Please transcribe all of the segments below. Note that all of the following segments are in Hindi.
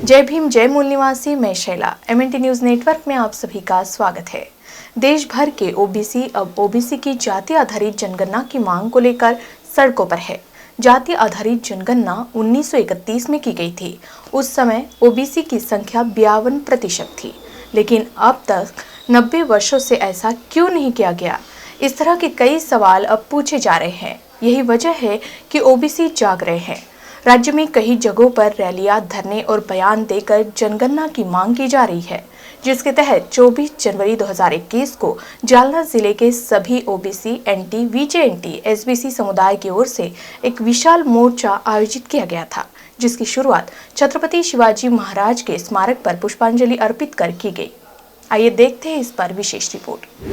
जय भीम, जय मूल निवासी। मैं शैला, MNT न्यूज नेटवर्क में आप सभी का स्वागत है। देश भर के ओबीसी अब ओबीसी की जाति आधारित जनगणना की मांग को लेकर सड़कों पर है। जाति आधारित जनगणना 1931 में की गई थी। उस समय ओबीसी की संख्या 52% थी, लेकिन अब तक 90 वर्षों से ऐसा क्यों नहीं किया गया? इस तरह के कई सवाल अब पूछे जा रहे हैं। यही वजह है कि ओबीसी जाग रहे हैं। राज्य में कई जगहों पर रैलियां, धरने और बयान देकर जनगणना की मांग की जा रही है, जिसके तहत 24 जनवरी 2021 को जालना जिले के सभी ओबीसी, NT, VJNT, SBC समुदाय की ओर से एक विशाल मोर्चा आयोजित किया गया था, जिसकी शुरुआत छत्रपति शिवाजी महाराज के स्मारक पर पुष्पांजलि अर्पित कर की गई। आइए देखते हैं इस पर विशेष रिपोर्ट।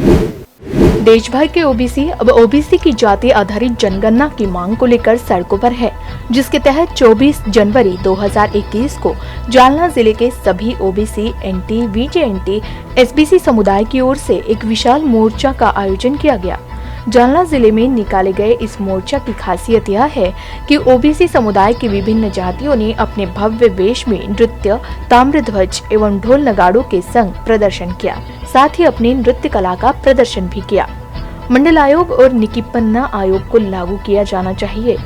देश भर के ओबीसी अब ओबीसी की जाति आधारित जनगणना की मांग को लेकर सड़कों पर है, जिसके तहत 24 जनवरी 2021 को जालना जिले के सभी ओबीसी, NT, VJNT, SBC समुदाय की ओर से एक विशाल मोर्चा का आयोजन किया गया। जालना जिले में निकाले गए इस मोर्चा की खासियत यह है कि ओबीसी समुदाय की विभिन्न जातियों ने अपने भव्य वेश में नृत्य, ताम्रध्वज एवं ढोल नगाड़ों के संग प्रदर्शन किया, साथ ही अपनी नृत्य कला का प्रदर्शन भी किया। मंडल आयोग और निकिपन्ना आयोग को लागू किया जाना चाहिए।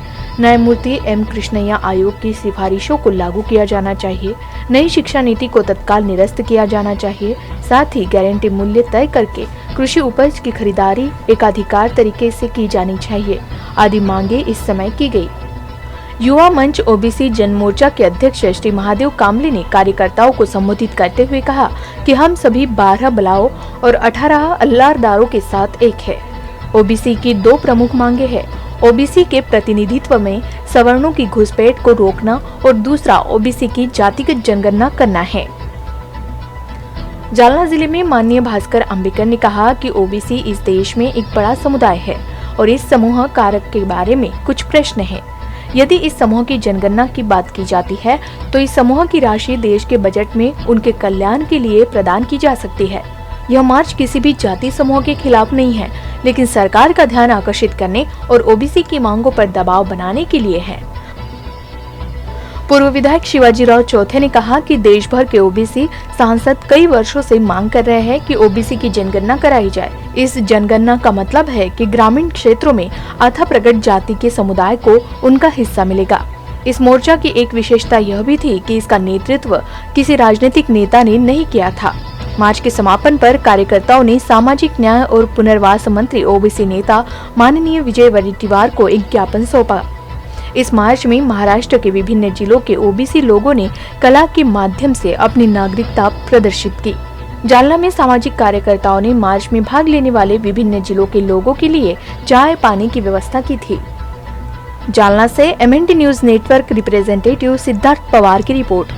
न्यायमूर्ति M कृष्णैया आयोग की सिफारिशों को लागू किया जाना चाहिए। नई शिक्षा नीति को तत्काल निरस्त किया जाना चाहिए। साथ ही गारंटी मूल्य तय करके कृषि उपज की खरीदारी एकाधिकार तरीके से की जानी चाहिए आदि मांगे इस समय की गई। युवा मंच ओबीसी जन मोर्चा के अध्यक्ष श्री महादेव कामले ने कार्यकर्ताओं को संबोधित करते हुए कहा कि हम सभी 12 बलाओं और 18 अल्लारदारों के साथ एक है। ओबीसी की 2 प्रमुख मांगे हैं। ओबीसी के प्रतिनिधित्व में सवर्णों की घुसपैठ को रोकना और दूसरा ओबीसी की जातिगत जनगणना करना है। जालना जिले में माननीय भास्कर अंबेकर ने कहा कि ओबीसी इस देश में एक बड़ा समुदाय है और इस समूह कारक के बारे में कुछ प्रश्न हैं। यदि इस समूह की जनगणना की बात की जाती है तो इस समूह की राशि देश के बजट में उनके कल्याण के लिए प्रदान की जा सकती है। यह मार्च किसी भी जाति समूह के खिलाफ नहीं है, लेकिन सरकार का ध्यान आकर्षित करने और ओबीसी की मांगों पर दबाव बनाने के लिए है। पूर्व विधायक शिवाजीराव चौथे ने कहा कि देश भर के ओबीसी सांसद कई वर्षों से मांग कर रहे हैं कि ओबीसी की जनगणना कराई जाए। इस जनगणना का मतलब है कि ग्रामीण क्षेत्रों में अथा प्रगट जाति के समुदाय को उनका हिस्सा मिलेगा। इस मोर्चा की एक विशेषता यह भी थी कि इसका नेतृत्व किसी राजनीतिक नेता ने नहीं किया था। मार्च के समापन पर कार्यकर्ताओं ने सामाजिक न्याय और पुनर्वास मंत्री ओबीसी नेता माननीय विजय वडेट्टीवार को एक ज्ञापन सौंपा। इस मार्च में महाराष्ट्र के विभिन्न जिलों के ओबीसी लोगों ने कला के माध्यम से अपनी नागरिकता प्रदर्शित की। जालना में सामाजिक कार्यकर्ताओं ने मार्च में भाग लेने वाले विभिन्न जिलों के लोगों के लिए चाय पानी की व्यवस्था की थी। जालना से MNT news network representative Siddharth Pawar की रिपोर्ट।